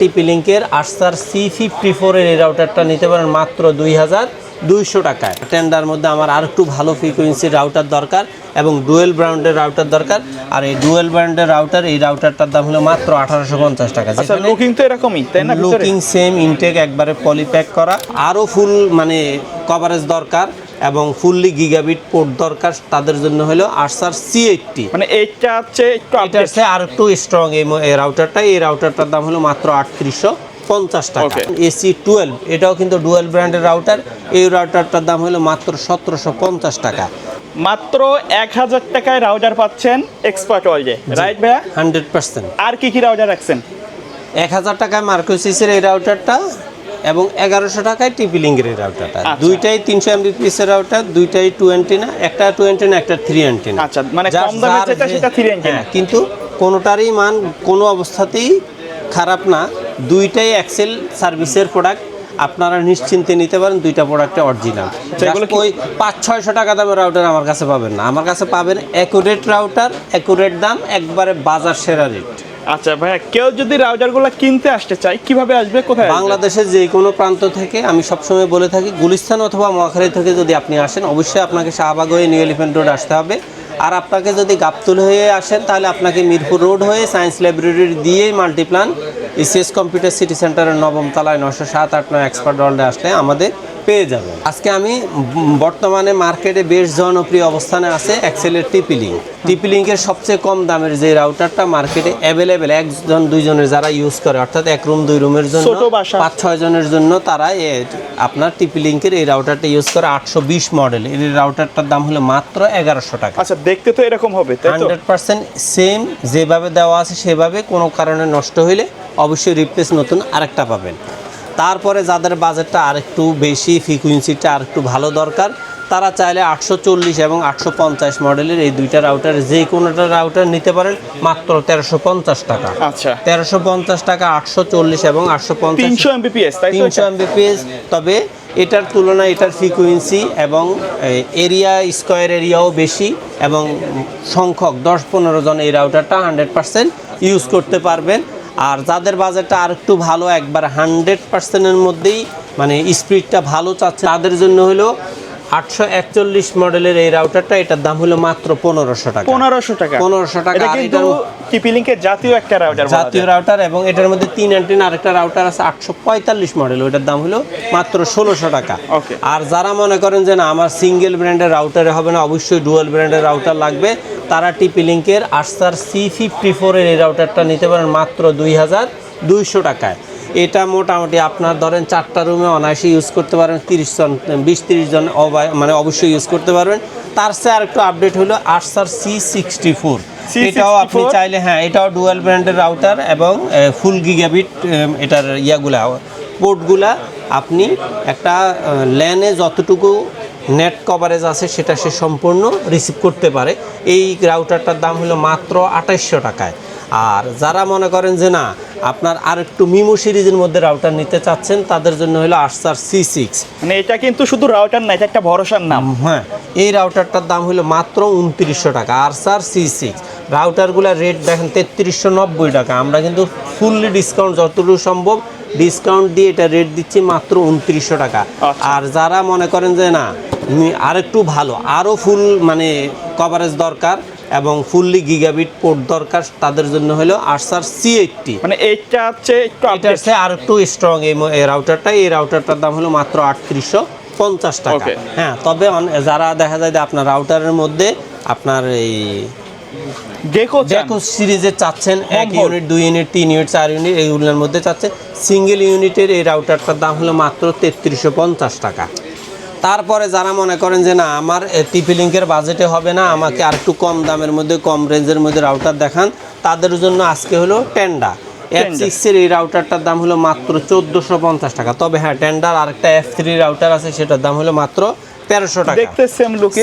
টিপি লিঙ্কের Archer C54 এর এই রাউটারটা নিতে পারেন মাত্র 2200 টাকায়। টেন্ডার মধ্যে আমার আর একটু ভালো ফ্রিকোয়েন্সির রাউটার দরকার এবং ডুয়েল ব্র্যান্ডের রাউটার দরকার। আর এই ডুয়েল ব্র্যান্ডের রাউটার, এই রাউটারটার দাম হলো মাত্র 1850 টাকা। আচ্ছা, লুকিং তো এরকমই তাই না? লুকিং সেম, ইনটেক একবারে পলিপ্যাক করা। আরও ফুল মানে কভারেজ দরকার এবং ফুললি গিগাবিট পোর্ট দরকার, তাদের জন্য হলো আরসার C80। মানে এইটা হচ্ছে একটু এটার চেয়ে আর একটু স্ট্রং এই রাউটারটা। এই রাউটারটার দাম হলো মাত্র 3850 টাকা। AC12 এটাও কিন্তু ডুয়েল ব্র্যান্ডের রাউটার। এই রাউটারটার দাম হলো মাত্র 1750 টাকা। মাত্র 1000 টাকায় রাউটার পাচ্ছেন এক্সপার্ট ওয়ার্ল্ডে, রাইট ভাইয়া? 100%। আর কি কি রাউটার রাখছেন? 1000 টাকায় মার্কোসিসের এই রাউটারটা এবং 1100 টাকায় টিপি লিঙ্কের এই রাউটারটা। দুইটাই 300 Mbps এর রাউটার, দুইটাই 2 অ্যান্টেনা, একটা 2 অ্যান্টেনা, একটা 3 অ্যান্টেনা। আচ্ছা, মানে কম দামে যেটা সেটা 3 অ্যান্টেনা। কিন্তু কোনোটারই মান কোনো অবস্থাতেই খারাপ না। দুইটাই এক্সেল সার্ভিসের প্রোডাক্ট, আপনারা নিশ্চিন্তে নিতে পারেন। দুইটা প্রোডাক্টে অরিজিনাল। ওই 500-600 টাকা দামের রাউটার আমার কাছে পাবেন না। আমার কাছে পাবেন অ্যাকুরেট রাউটার, অ্যাকুরেট দাম, একবারে বাজার সেরা রেট। আচ্ছা ভাইয়া, কেউ যদি রাউটারগুলো কিনতে আসতে চায় কিভাবে আসবে, কোথায় আসবে? বাংলাদেশের যে কোনো প্রান্ত থেকে, আমি সবসময় বলে থাকি গুলিস্তান অথবা মহাখালী থেকে যদি আপনি আসেন, অবশ্যই আপনাকে শাহবাগ হয়ে নিউ এলিফ্যান্ট রোড আসতে হবে। আর আপনাকে যদি গাবতুল হয়ে আসেন তাহলে আপনাকে মিরপুর রোড হয়ে সায়েন্স লাইব্রেরি দিয়েই মাল্টিপ্লান ECS কম্পিউটার সিটি সেন্টারের 9ম তলায় 907-8 এক্সপার্ট ওয়ার্ল্ডে আসলে আমাদের পেয়ে যাবেন। আজকে আমি বর্তমানে মার্কেটে বেশ জনপ্রিয় অবস্থানে আছে এক্সেলের টিপি লিঙ্ক। টিপি লিঙ্কের সবচেয়ে কম দামের যে রাউটারটা মার্কেটে অ্যাভেলেবেল, 1-2 জনের যারা ইউজ করে, অর্থাৎ 1 রুম 2 রুমের জন্য, 5-6 জনের জন্য, তারা আপনার টিপি লিঙ্কের এই রাউটারটা ইউজ করে। 820 মডেল এই রাউটারটার দাম হলো মাত্র 1100 টাকা। আচ্ছা, দেখতে তো এরকম হবে তাই তো? 100% সেম, যেভাবে দেওয়া আছে সেভাবে। কোনো কারণে নষ্ট হইলে অবশ্যই রিপ্লেস নতুন আরেকটা পাবেন। তারপরে যাদের বাজেটটা আরেকটু বেশি, ফ্রিকোয়েন্সিটা আরেকটু ভালো দরকার, তারা চাইলে 840 এবং 850 মডেলের এই দুইটা রাউটার যে কোনোটা রাউটার নিতে পারেন মাত্র 1350 টাকা। আচ্ছা, 1350 টাকা 840 এবং 850, 300 Mbps তাই তো? 300 Mbps। তবে এটার তুলনায় এটার ফ্রিকোয়েন্সি এবং এরিয়া, স্কোয়ার এরিয়াও বেশি এবং সংখ্যক 10-15 জন এই রাউটারটা 100% ইউজ করতে পারবেন। আর যাদের বাজেটটা আর একটু ভালো, একবার 100%-এর মধ্যেই মানে স্পিডটা ভালো চাচ্ছে, তাদের জন্য হলো 841 মডেলের এই রাউটারটা। এটার দাম হলো মাত্র 1500 টাকা। 1500 টাকা? 1500 টাকা। এটা কিন্তু টিপি লিঙ্কের জাতীয় একটা রাউটার, জাতীয় রাউটার। এবং এটার মধ্যে 3 অ্যান্টেনা আরেকটা রাউটার আছে 845 মডেল, ওইটার দাম হলো মাত্র 1600 টাকা। আর যারা মনে করেন যে না আমার সিঙ্গেল ব্র্যান্ডের রাউটারে হবে না, অবশ্যই ডুয়াল ব্র্যান্ডের রাউটার লাগবে, তারা টিপি লিঙ্কের আরসার C54 এর এই রাউটারটা নিতে পারেন মাত্র 2200 টাকায়। এটা মোটামুটি আপনার ধরেন 4টা রুমে অনায়াসে ইউজ করতে পারেন, 20-30 জন মানে অবশ্যই ইউজ করতে পারবেন। তার চেয়ে আর একটু আপডেট হলো আরসার C64। এটাও আপনি চাইলে, হ্যাঁ, এটাও ডুয়াল ব্র্যান্ডের রাউটার এবং ফুল গিগাবিট এটার ইয়াগুলা, পোর্টগুলা আপনি একটা ল্যানে যতটুকু নেট কভারেজ আছে সেটা সে সম্পূর্ণ রিসিভ করতে পারে। এই রাউটারটার দাম হলো মাত্র 2800 টাকায়। আর যারা মনে করেন যে না আপনার আর একটু মিমো সিরিজের মধ্যে রাউটার নিতে চাচ্ছেন, তাদের জন্য হলো আরসার C6। মানে এটা কিন্তু শুধু রাউটার না, এটা একটা ভরসার নাম। হ্যাঁ, এই রাউটারটার দাম হলো মাত্র 2900 টাকা, আরসার C6। রাউটারগুলোর রেট দেখেন 3390 টাকা। আমরা কিন্তু ফুললি ডিসকাউন্ট যতটুকু সম্ভব ডিসকাউন্ট দিয়ে এটা রেট দিচ্ছি মাত্র 2900 টাকা। আর যারা মনে করেন যে না আরেকটু ভালো, আরও ফুল মানে কভারেজ দরকার এবং ফুললি গিগাবিট পোর্ট দরকার, তাদের জন্য হলো আরসার C80। মানে এইটা হচ্ছে একটু এটার চেয়ে আর একটু স্ট্রং এই রাউটারটা। এই রাউটারটার দাম হলো মাত্র 3850 টাকা। হ্যাঁ, তবে যারা দেখা যায় যে আপনার রাউটারের মধ্যে আপনার এই ডেকো সিরিজে চাচ্ছেন, 1 ইউনিট, 2 ইউনিট, 3 ইউনিট, 4 ইউনিট, এইগুলোর মধ্যে চাচ্ছেন, সিঙ্গেল ইউনিটের এই রাউটারটার দাম হলো মাত্র 3350 টাকা। তারপরে যারা মনে করেন যে না আমার টিপি লিঙ্কের বাজেটে হবে না, আমাকে আর একটু কম দামের মধ্যে, কম রেঞ্জের মধ্যে রাউটার দেখান, তাদের জন্য আজকে হলো টেন্ডা F6 এর এই রাউটারটার দাম হলো মাত্র 1450 টাকা। তবে হ্যাঁ, টেন্ডার আরেকটা F3 রাউটার আছে, সেটার দাম হলো মাত্র 1300 টাকা। দেখতে সেম লুকিং,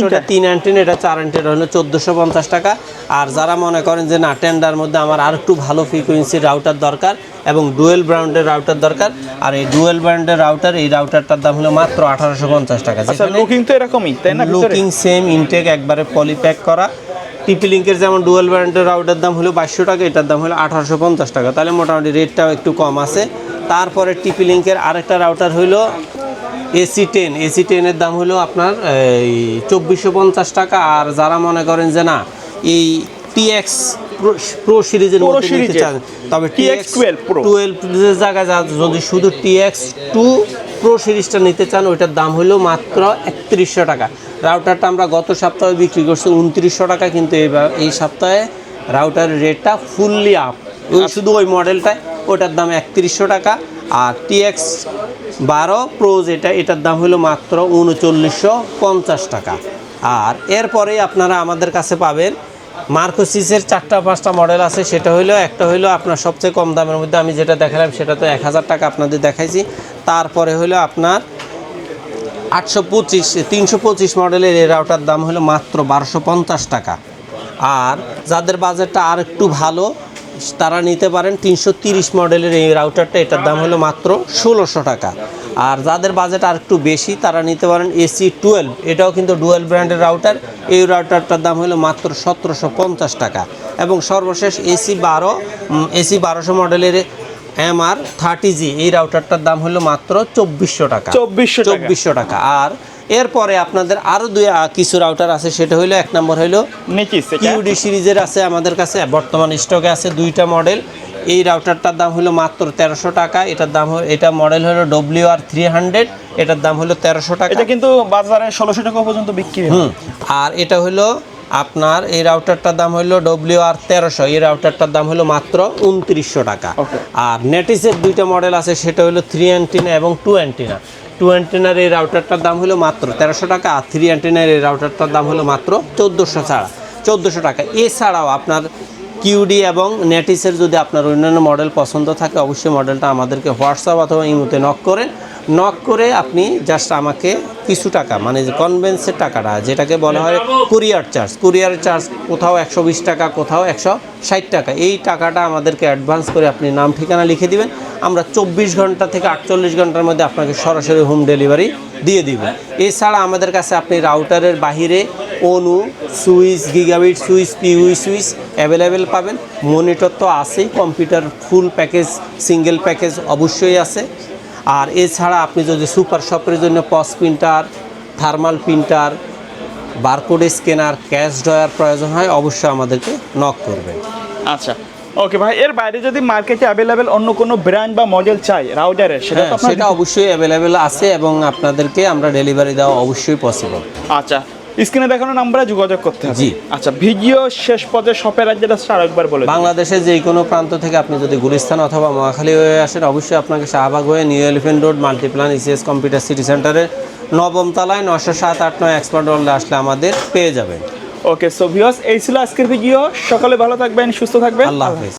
এটা 3 অ্যান্টেনা, এটা 4 অ্যান্টেনা হলো 1450 টাকা। আর যারা মনে করেন যে না টেন্ডার মধ্যে আমার আর একটু ভালো ফ্রিকোয়েন্সির রাউটার দরকার এবং ডুয়েল ব্র্যান্ডের রাউটার দরকার, আর এই ডুয়েল ব্র্যান্ডের রাউটার, এই রাউটারটার দাম হলো মাত্র 1850 টাকা। আচ্ছা, লুকিং তো এরকমই তাই না? লুকিং সেম, ইনটেক একবারে পলিপ্যাক করা। টিপি লিঙ্কের যেমন ডুয়াল ব্র্যান্ডের রাউটার দাম হলো 2200 টাকা, এটার দাম হলো 1850 টাকা, তাহলে মোটামুটি রেটটাও একটু কম আছে। তারপরে টিপি লিঙ্কের আরেকটা রাউটার হলো AC10, AC10-এর দাম হলো আপনার এই 2450 টাকা। আর যারা মনে করেন যে না এই TX প্রো সিরিজের মধ্যে নিতে চান, তবে TX 12 জায়গায় যদি শুধু TX2 প্রো সিরিজটা নিতে চান, ওইটার দাম হলো মাত্র 3100 টাকা। রাউটারটা আমরা গত সপ্তাহে বিক্রি করছি 2900 টাকা, কিন্তু এই সপ্তাহে রাউটারের রেটটা ফুললি আপ, শুধু ওই মডেলটায় ওটার দাম 3100 টাকা। আর TX12 প্রো এটার দাম হলো মাত্র 3950 টাকা। আর এরপরে আপনারা আমাদের কাছে পাবেন মার্কোসিসের 4-5টা মডেল আছে। সেটা হলো একটা হলো আপনার সবচেয়ে কম দামের মধ্যে আমি যেটা দেখালাম সেটা তো 1000 টাকা আপনাদের দেখাইছি। তারপরে হলো আপনার 325 মডেলের এই রাউটার দাম হলো মাত্র 1250 টাকা। আর যাদের বাজেটটা আর একটু ভালো তারা নিতে পারেন 330 মডেলের এই রাউটারটা, এটার দাম হলো মাত্র 1600 টাকা। আর যাদের বাজেট আর একটু বেশি তারা নিতে পারেন AC12, এটাও কিন্তু ডুয়াল ব্র্যান্ডের রাউটার, এই রাউটারটার দাম হলো মাত্র 1750 টাকা। এবং সর্বশেষ AC1200 মডেলের MR30G এই রাউটারটার দাম হলো মাত্র 2400 টাকা। 2400 টাকা। আর এরপরে আপনাদের আরও কিছু রাউটার আছে, সেটা হলো এক নম্বর হলো QD সিরিজের আছে আমাদের কাছে, বর্তমান স্টকে আছে 2টা মডেল। এই রাউটারটার দাম হলো মাত্র 1300 টাকা। এটা মডেল হলো WR300, এটার দাম হলো 1300 টাকা। এটা কিন্তু বাজারে 1600 টাকা পর্যন্ত বিক্রি হয়। আর এটা হলো আপনার এই রাউটারটার দাম হলো WR1300, এই রাউটারটার দাম হলো মাত্র 2900 টাকা। আর নেটিসের 2টা মডেল আছে, সেটা হলো 3 অ্যান্টেনা এবং 2 অ্যান্টেনা। 2 অ্যান্টেনার এই রাউটারটার দাম হলো মাত্র 1300 টাকা, আর 3 অ্যান্টেনার এই রাউটারটার দাম হলো মাত্র 1400 টাকা। এছাড়াও আপনার QD এবং নেটিসের যদি আপনার অন্যান্য মডেল পছন্দ থাকে, অবশ্যই মডেলটা আমাদেরকে হোয়াটসঅ্যাপ অথবা ইমোতে নক করে আপনি জাস্ট আমাকে কিছু টাকা, মানে যে কনভেন্সের টাকাটা যেটাকে বলা হয় কুরিয়ার চার্জ, কোথাও 120 টাকা, কোথাও 160 টাকা, এই টাকাটা আমাদেরকে অ্যাডভান্স করে আপনি নাম ঠিকানা লিখে দিবেন। আমরা 24 ঘন্টা থেকে 48 ঘন্টার মধ্যে আপনাকে সরাসরি হোম ডেলিভারি দিয়ে দিব। এছাড়া আমাদের কাছে আপনি রাউটারের বাহিরে অনু switch, gigabit switch, PoE switch available পাবেন। মনিটর তো আছেই, computer full package, single package অবশ্যই আছে। আর এছাড়া আপনি যদি সুপার শপের জন্য POS printer, thermal printer, barcode scanner, cash drawer প্রয়োজন হয়, অবশ্যই আমাদেরকে নক করবেন। আচ্ছা, ওকে ভাই। এর বাইরে যদি মার্কেটে অ্যাভেলেবেল অন্য কোনো ব্র্যান্ড বা মডেল চাই রাউটারের, সেটা অবশ্যই অ্যাভেলেবেল আছে এবং আপনাদেরকে আমরা ডেলিভারি দেওয়া অবশ্যই পসিবল। আচ্ছা, স্ক্রিনে দেখানো নাম্বারে যোগাযোগ করতে হবে। জি। আচ্ছা, ভিডিও শেষ পর্যায়ে শপের অ্যাড্রেসটা আরেকবার বলে দিন। বাংলাদেশের যে কোনো প্রান্ত থেকে আপনি যদি গুলিস্তান অথবা মহাখালী হয়ে আসেন, অবশ্যই আপনাকে শাহবাগ হয়ে new elephant road Multiplan ECS computer city সেন্টারের 9ম তলায় 907-8-9 এক্সপার্ট ওয়ার্ল্ডে আসলে আমাদের পেয়ে যাবেন। ওকে, সো ভিউয়ার্স, এই ছিল আজকের ভিডিও। সকালে ভালো থাকবেন, সুস্থ থাকবেন। আল্লাহ হাফেজ।